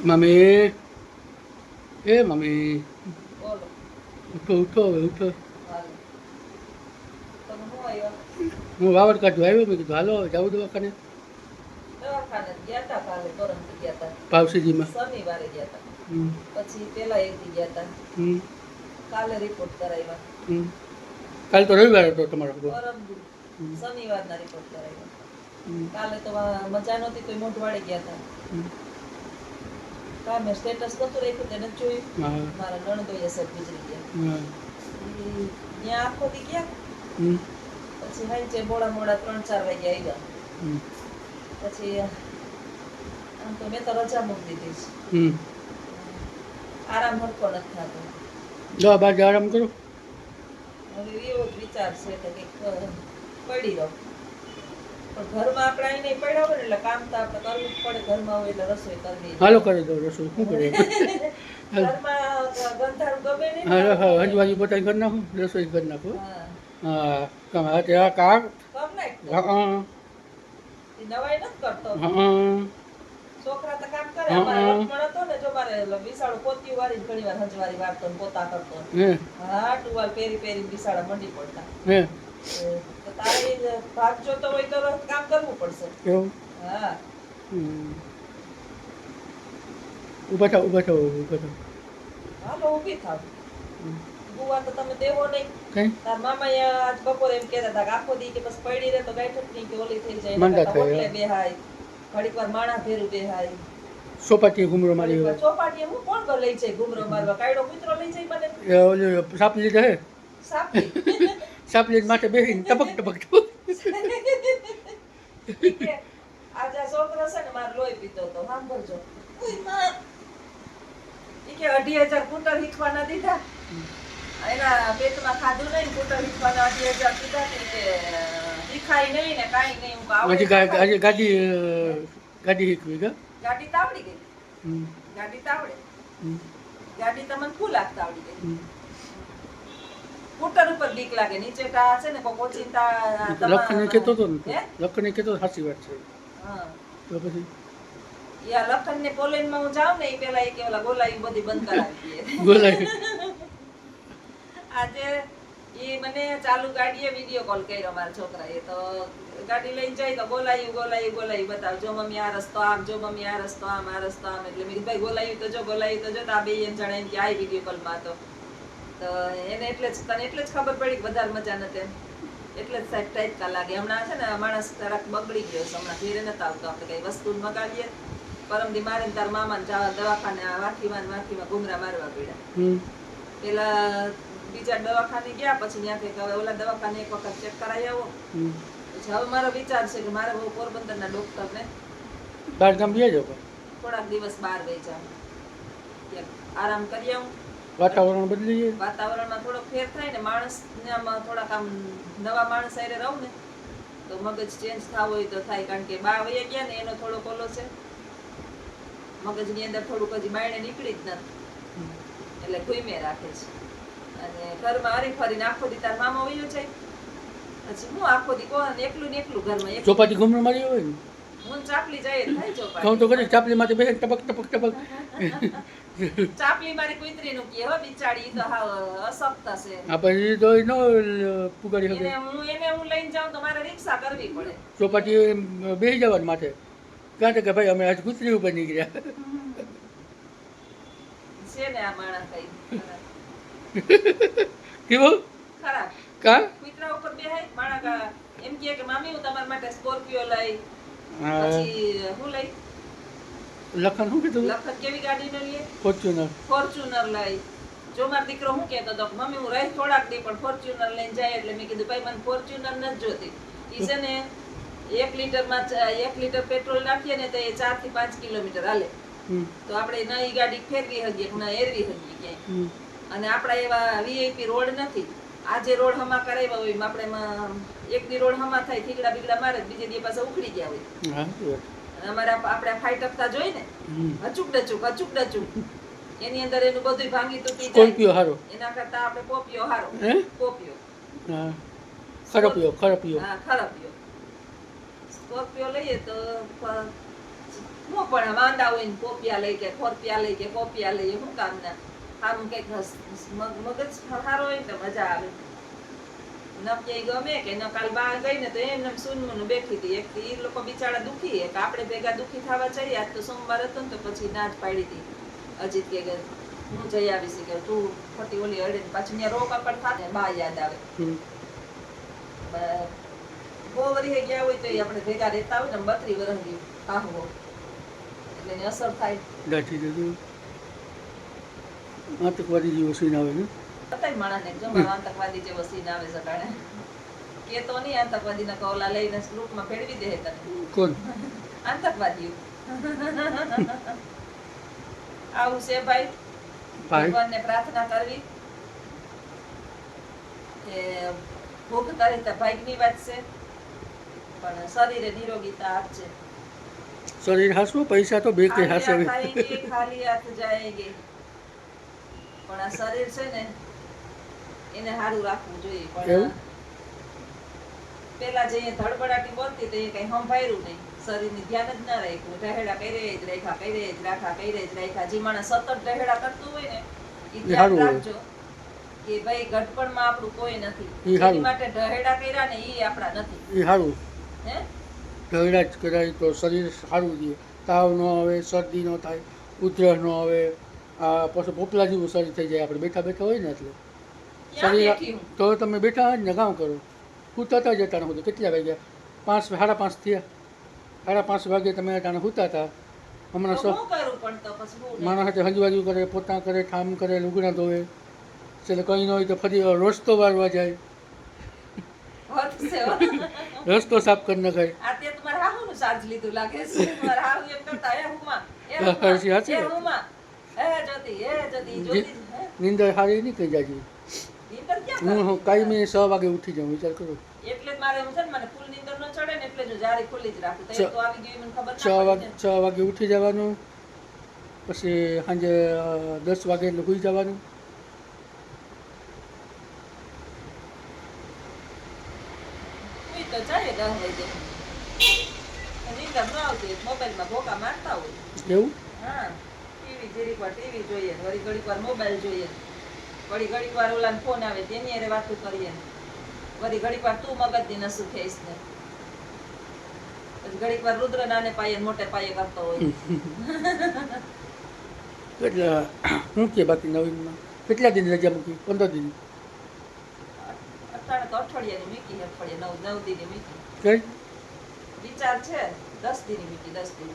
Mummy એ mummy બોલો. ઉઠો ઉઠો હવે ઉઠો. હાલો. તમે શું આવ્યા? હું વાવડ કાઢવા આવ્યો મેં કીધું હાલો જાઉં દવાખાને દવાખાને ગયા હતા કાલે, પરમથી ગયા હતા. પાવસીજીમાં. શનિવારે ગયા હતા. હમ પછી પેલા એક દી ગયા હતા. હમ કાલે રિપોર્ટ કરાવ્યા. હમ કાલ તો રવિવાર હતો તમારો પરમ દી શનિવારના રિપોર્ટ કરાવ્યા. હમ કાલે તો મજા નહોતી તો મોઢવાડે ગયા હતા. હમ. કાં મેં સ્ટેટસ નહોતું રાખ્યું તેને જોયું. હા મારા નણંદોઈએ સાહેબ ગુજરી ગયા. હા ઈ ત્યાં આખો દી ગયા. હમ પછી હાઈ મોડા મોડા 3-4 વાગે આવ્યા. હમ પછી આમ તો મેં તો રજા મૂકી દીધી છે. હમ આરામ હરકો નથી થતો. દવા બાદ આરામ કરો. હવે એવો જ વિચાર છે કે કંઈક પડી રહો. પણ ઘરમાં આપણે અહીં નહીં પડ્યા હોય ને એટલે કામ તો આપણે કરવું જ પડે. ઘરમાં હોય એટલે રસોઈ કરવી. હાલો કરી દો રસોઈ શું કરે ઘરમાં ગંધારું ગમે નહીં. હા હા હજવાજી પોતાની કરી નાખો રસોઈ કરી નાખો. હા. હા તમે હા ત્યાં કા કર નાખ. હા એ નવાઈ નથી કરતો. હા છોકરા તો કામ કરે. હા. અમારે લક્ષ્મણ હતો ને જો મારે વિશાળો પોતી વાળી ઘણી વાર હંજવારી વાળતો ને પોતા કરતો. હે હા ટુવાલ પહેરી પહેરી વિશાળા મંડી પડતા. હે તો તારે ભાગ જોતો હોય તો કામ કરવું પડશે. એવું હા. ઊભા થાવ ઊભા થાવ ઊભા થાવ. હાલો ઊભી થાવ. ગુવા તો તમે દેવો નહીં. કઈ તાર મામા આજ બપોરે એમ કહેતા હતા કે આખો દી કે બસ પડી રહે તો ગાંઠ ની કે ઓલી થઈ જાય. માંદા નકર તો થાય, ઓટલે બેહાય. ઘડીક વાર માણા ભેરું બેહાય. સોપાટી ઘૂમરો મારી ઘડીક વાર ચોપાટીએ હું કોણ લઈ જાય ઘૂમરો મારવા? કાયડો કૂતરો લઈ જાય મને? ઓલું સાપ લીધા હે સાપી. સાપ લીધ માથે બેસીને ટપક ટપક ટપક. ઈ કે આજે આ છોકરો છે ને માર લોહી પીતો હતો. સાંભળજો. ઉઈ માં. ઈ કે 2,500 કૂટર શીખવાના દીધા. એના પેટમાં ખાધું નહીં. કૂટર શીખવાના 2,500 દીધા કે શીખાય નહીં ને કાંઈ નહીં. હું કહું, હજી આવડે ગાડી ગાડી ગાડી શીખવી કા ગાડી તો આવડી ગઈ. હમ ગાડી તો આવડે. હમ ગાડી તમને ફૂલ આપતા આવડી ગઈ. હમ. સ્કૂટર ઉપર બીક લાગે. નીચે કા છે ને કોઈ ઓચિંતા લખને કહેતો હતો ને હે? લખને કહેતો સાચી વાત છે હા. તો પછી યા લખન ને પોલેન્ડ માં હું જાઉં ને એ પેલા એ કે ઓલા ગોલાઈ બધી બંધ કરાવી દે. બોલાય આજે એ મને ચાલુ ગાડીએ વિડિયો કોલ કર્યો મારા છોકરાએ. તો ગાડી લઈને જાય તો ગોલાયું બતાવ. જો મમ્મી આ રસ્તો આમ, જો મમ્મી આ રસ્તો આમ, આ રસ્તો આમ. એટલે મેં કીધું ભાઈ ગોલાયું તો જો તો આ બે એમ જણા એમ કે આ વિડિયો કોલ માં તો એને એટલે જ તને એટલે જ ખબર પડી કે વધારે મજા નથી એમ. એટલે જ સાહેબ ટાઈપકા લાગે. હમણાં છે ને માણસ જરાક બગડી ગયો છે. હમણાં ઘેરે નથી આવતો. આપણે કઈ વસ્તુ મગાવીએ પરમદી મારે ને તાર મામા ને દવાખાને વાંકીમાં ઘૂમરા મારવા પડ્યા. હમ પેલા બીજા દવાખાને ગયા. પછી ત્યાંથી હવે ઓલા દવાખાને એક વખત ચેક કરાવી આવો. હમ પછી હવે મારો વિચાર છે કે મારે બહુ પોરબંદરના ડોક્ટરને બાર ગામ લઈ જાવ થોડાક દિવસ બહાર વહી જાઉં. ક્યાંક આરામ કરી આવું. વાતાવરણ બદલી જાય વાતાવરણમાં થોડોક ફેર થાય ને માણસને આમાં થોડાક આમ નવા માણસ હારે રહું ને તો મગજ ચેન્જ થાવ હોય તો થાય. કારણ કે બા વયા ગયા ને એનો થોડો ઓલો છે મગજની અંદર થોડુંક હજી બાયણે નીકળી જ નથી. એટલે ઘૂમે રાખે છે. અને ઘરમાં હરી ફરીને આખો દી તાર મામા વયો જાય. પછી હું આખો દી કોણ એકલું ને એકલું ઘરમાં એકલું. ચોપાટી ઘૂમરો મારી હોય ને હું ચાપલી જાય જ થાય ચોપાટી. કહું તો કરી ચાપલી માંથી બેસીને ટપક ટપક ટપક ચાપલી મારી કુતરીનું કે હો બિચારી તો હાવ અશક્ત છે. આ પછી તો ન પુગાડી શકે એને હું લઈને જાઉં તો મારે રિક્ષા કરવી પડે. ચોપાટી બેસી જવાનું માથે કારણ કે ભાઈ અમે આજ કૂતરી ઉપર નીકળ્યા છે ને આ માણસ કઈ કેવું ખરાબ. કા કુતરા ઉપર બેહાય માણસ એમ કહે કે મામી હું તમારા માટે સ્કોર્પિયો લઈ. હા પછી હું લઈ લખન શું કીધું લખન કેવી ગાડી ન લઈએ? ફોર્ચ્યુનર ફોર્ચ્યુનર લઈ. જો મારો દીકરો હું કહેતો હતો કે મમ્મી હું રહી થોડાક દી પણ ફોર્ચ્યુનર લઈને જાય. એટલે મેં કીધું ભાઈ મને ફોર્ચ્યુનર નથી જોતી. ઈ છે ને 1 લીટર પેટ્રોલ નાખીએ ને તો એ 4 થી 5 કિલોમીટર હાલે. તો આપણે નવી ગાડી ફેરવી શકીએ કે ના એરવી શકીએ ક્યાંય. અને આપણા એવા વીઆઈપી રોડ નથી. આજે રોડ હમા કરાવ્યા હોય આપણે એક દી રોડ હમા થાય થીગડા બીગડા મારે બીજે દી પાછા ઉખડી ગયા હોય. અમારે આપણે ફાઈટ આપતા જોઈ ને અચૂક ડચુક એની અંદર એનું બધું ભાંગી તૂટી જાય. સ્કોર્પિયો હારો એના કરતા આપણે પોપિયો હારો. પોપિયો હા ખરપિયો હા ખરપિયો. સ્કોર્પિયો લઈએ તો નો પણ માંદા હોય ને કોપિયા લઈ કે ખોરપિયા લઈ કે કોપિયા લઈ શું કામના આમ કંઈક મગજ સારો હોય ને તો મજા આવે ન ક્યાંય ગમે કે ન કાલ બહાર ગઈ ને તો એમને સૂનમુન બેઠી હતી એક ઈ લોકો બિચારા દુખી એક આપણે ભેગા દુખી થવા જઈએ આજ તો સોમવાર હતો ને તો પછી ના જ પાડી હતી અજીત કે હું જઈ આવીશ કે તું ખોટી ઓલી અડે ને પાછી ત્યાં રોકા પણ થાય બા યાદ આવે બહુ વરી ગયા હોય તો આપણે ભેગા રહેતા હોય ને 32 વર્ષ ગયું આહો એટલે એની અસર થાય દાઠી દીધું આતંકવાદી જેવો સીન આવે ને બતાય માણસને જો મારો આતંકવાદી જેવો સીન આવે સકાળે કે તો નહીં આતંકવાદીના કવલા લઈને ગ્રુપમાં ફેરવી દે તને કોણ આતંકવાદીઓ આવું છે ભાઈ ભગવાનને પ્રાર્થના કરવી કે ભૂખ તારી તો ભાગની વાત છે પણ શરીરે નિરોગીતા આપજે શરીર હાસવું પૈસા તો બે કે હાસે ખાલી હાથ જાયેંગે પણ આ શરીર છે ને એને સારું રાખવું જોઈએ પણ પેલા જે ધડબડાટી બોલતી તો એ કઈ સંભાળ્યું નહીં શરીરની ધ્યાન જ ના રાખ્યું ઢહેડા કરે જ રાખ્યા જે માણસ સતત ઢહેડા કરતું હોય ને એ ધ્યાન રાખજો કે ભાઈ ઘટપણમાં આપણું કોઈ નથી એની માટે ઢહેડા કર્યા ને એ આપણા નથી એ સારું હે ઢહેડા જ કરાય તો શરીર સારું રહે તાવ ન આવે શરદી ન થાય ઉધરસ ન આવે આ પછી પોપલા જેવું શરીર થઈ જાય આપણે બેઠા બેઠા હોય ને એટલે શરીર તો તમે બેઠા જ ને કામ કરો સૂતા જતા ને બધું કેટલા વાગ્યા 5 સાડા 5 થયા 5:30 વાગે તમે અટાણે સૂતા હતા હમણાં માણસ સાથે હજવાજુ કરે પોતા કરે ઠામ કરે લુગડા ધોવે એટલે કંઈ ન હોય તો ફરી રસ્તો વારવા જાય રસ્તો સાફ કરી નખાય નીંદર સારી નહીં કહી જાય હું કાયમી 6 વાગે ઉઠી જાઉં વિચાર કરો એટલે મારે હું છે ને મને ફૂલ નીંદર ન ચડે ને એટલે જો જારી ખુલ્લી જ રાખું તો આવી ગઈ મને ખબર 6 વાગે ઉઠી જવાનું પછી સાંજે 10 વાગે એટલે સૂઈ જવાનું તો જાય 10 વાગે નીંદર ન આવતી મોબાઈલમાં ભોકા મારતા હોય એવું હા ટીવી જરીક વાર ટીવી જોઈએ વળી ઘડીક વાર મોબાઈલ જોઈએ વળી ઘડીક વાર ઓલાને ફોન આવે તેની હારે વાતો કરીએ વળી ઘડીક વાર તું મગજની નસું ખેઈશ ને પછી ઘડીક વાર રુદ્ર નાને પાયે મોટે પાયે કરતો હોય એટલે શું કે બાકી નવીનમાં કેટલા દિન રજા મૂકી 15 દિન અઠવાડિયે તો અઠવાડિયાની મૂકી અઠવાડિયે 9 દિન મૂકી કઈ વિચાર છે 10 દિન મૂકી 10 દિન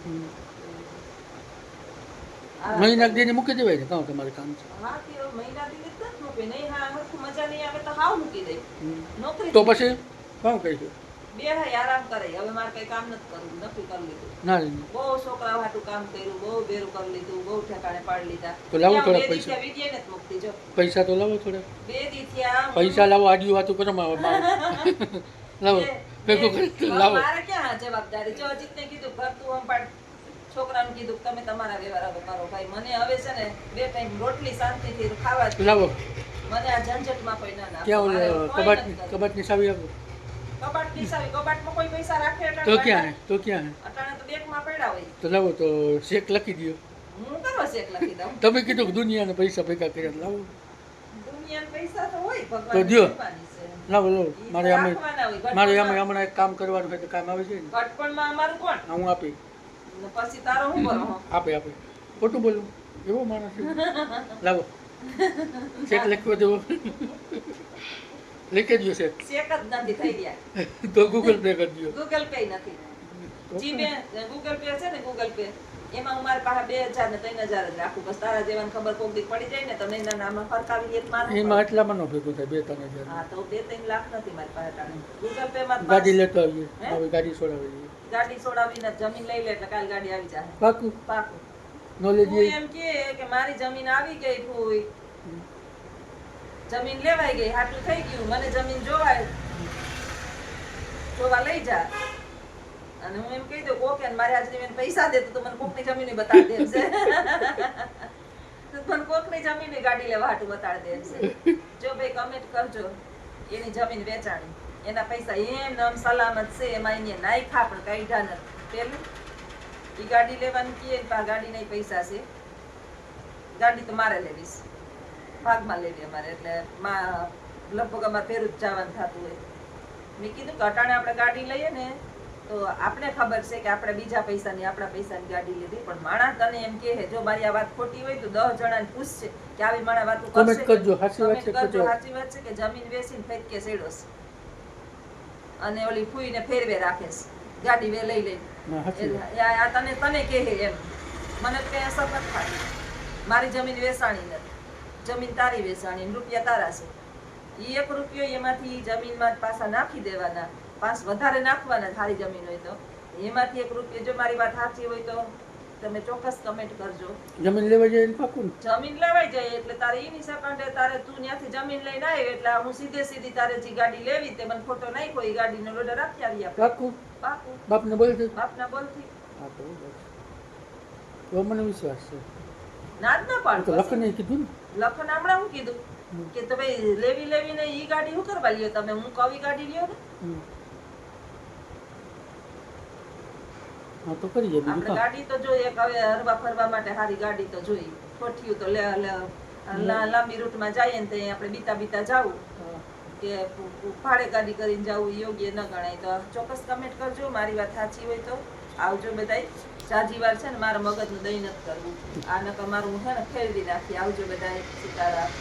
મહિના દિન મૂકી દેવાય ને કામ તમારે કામ છે હા તે મહિના દિન જ નથી મૂકે નહીં હા હરખું મજા નહીં આવે તો હાવ મૂકી દે નોકરી તો પછી કામ કહીશું બે હાય આરામ કરે હવે મારે કઈ કામ નથી કરવું નક્કી કરી લીધું ના બહુ છોકરા હાટું કામ કર્યું બહુ બેરું કરી લીધું બહુ ઠેકાણે પાડી લીધા તો લાવો થોડા પૈસા પૈસા વિડિયા નથી મૂકતી જો પૈસા તો લાવો થોડા 2 દી થયા પૈસા લાવો આડી વાતો કરો લાવો ભેગું કરી લાવો મારે ક્યાં જવાબદારી જો અજીતને કીધું ઘર તું સંભાળ છોકરાને કીધું તમે તમારા વ્યવહાર હવે કરો ભાઈ મને હવે છે ને 2 ટાઈમ રોટલી શાંતિથી ખાવા લાવો મને આ ઝંઝટમાં કોઈ ના નાખો ક્યાં કબાટની ચાવી આપો કબાટની ચાવી કબાટમાં કોઈ પૈસા રાખે એટલે તો ક્યાં હે અટાણે તો બેગમાં પડ્યા હોય તો લાવો તો ચેક લખી દો હું કરવા ચેક લખી દઉં તમે કીધું કે દુનિયાના પૈસા ભેગા કર્યા લાવો દુનિયાના પૈસા તો હોય તો ભગવાન દ્યો. કૃપાની છે. લાવો મારે આમે રાખવાના હોય. હમણાં એક કામ કરવાનું હોય તો કામ આવે છે ને ઘટપણમાં અમારું કોણ હું આપી ને પછી તારો શું કરો આપે ખોટું બોલું એવો માણસ છે. લાવો ચેક લખવા દેવો લખી દો ચેક ચેક જ નથી થઈ ગયા તો ગૂગલ પે કરી દો ગૂગલ પે નથી જીમે ગૂગલ પે છે ને ગૂગલ પે એમાં હું મારી પાસે 2000 ને 3000 જ રાખું બસ તારા જેવાને ખબર કોક દી પડી જાય ને તો નૈના નામમાં ફરકાવી એક મારું એમાં આટલામાં નો ભેગું થાય 2-3 હજાર હા તો 2-3 લાખ નથી મારી પાસે ટાણે ગૂગલ પે માં ગાડી લેતો આવીએ હવે ગાડી છોડાવી ગાડી છોડાવીને જમીન લઈ લે એટલે કાલ ગાડી આવી જાય પાકું પાકું નોલેજ તું એમ કે મારી જમીન આવી ગઈ ફૂઈ જમીન લેવાઈ ગઈ હાટું થઈ ગયું મને જમીન જોવા લઈ જા અને હું એમ કહી દઉં કોકે મારે આજ મને પૈસા દે તો મને કોકની જમીન બતાડી દેશે મને કોકની જમીન ગાડી લેવા હાટું બતાડી દેશે જો ભાઈ કમેન્ટ કરજો એની જમીન વેચાણી એના પૈસા એમ નામ સલામત છે એમાં એને નાખ્યા પણ કાઢ્યા નથી પેલું એ ગાડી લેવાની કીએ ગાડી નહીં પૈસા છે, ગાડી તો મારે લેવીશ, ભાગમાં લેવી અમારે, એટલે લગભગ અમારે ભેરું જ જવાનું થતું હોય. મેં કીધું કે અટાણે આપણે ગાડી લઈએ ને તો આપણે ખબર છે કે આપણે બીજા પૈસાની આપણા પૈસાની ગાડી લીધી, પણ માણસ તને એમ કહે જો મારી આ વાત ખોટી હોય તો 10 જણાને પૂછશે કે આવી માણસ વાતો કમેન્ટ કરજો, સાચી વાત છે, સાચી વાત છે કે જમીન વેચીને ફેંકે સેડો છે અને ઓલી ફૂઈને ફેરવે રાખે છે ગાડી લઈ લઈને. આ તને કહે એમ, મને કઈ અસર નથી થતી. મારી જમીન વેચાણી નથી, જમીન તારી વેચાણી, રૂપિયા તારા છે. એ 1 રૂપિયો એમાંથી જમીનમાં પાછા નાખી દેવાના, પાસ વધારે નાખવાના સારી જમીન હોય તો. એમાંથી 1 રૂપિયો, જો મારી વાત સાચી હોય તો તમે ચોક્કસ કમેન્ટ કરજો. જમીન લેવા જાય ને પાકું જમીન લેવાઈ જાય એટલે તારે એની સેકન્ડે તારે તું ત્યાંથી જમીન લઈને આવે એટલે હું સીધી તારે જે ગાડી લેવી તે મને ફોટો નાખ્યો, એ ગાડીનો ઓર્ડર રાખી આવી આપણે. પાકું પાકું બાપને બોલતી બાપના બોલથી. હા તો બસ મને વિશ્વાસ છે. ના જ ના પાડતો. લખને કીધું ને, લખન હમણાં હું કીધું કે તમે લેવી ને ઈ ગાડી શું કરવા લ્યો તમે, હું કવી ગાડી લ્યો ને. હા તો કરીએ બીજું આપણે ગાડી તો જોઈએ, હવે હરવા ફરવા માટે સારી ગાડી તો જોઈએ. ખોઠિયું તો લાંબી રૂટમાં જઈએ ને ત્યાં આપણે બીતા જાવું કે ભાડે ગાડી કરીને જવું યોગ્ય ન ગણાય. તો ચોક્કસ કમેન્ટ કરજો, મારી વાત સાચી હોય તો. આવજો બધાય. સાજી વાર છે ને મારા મગજનું દહીં નથી કરવું, આ નકર મારું છે ને ફેરવી નાખી. આવજો બધાય. સીતારામ.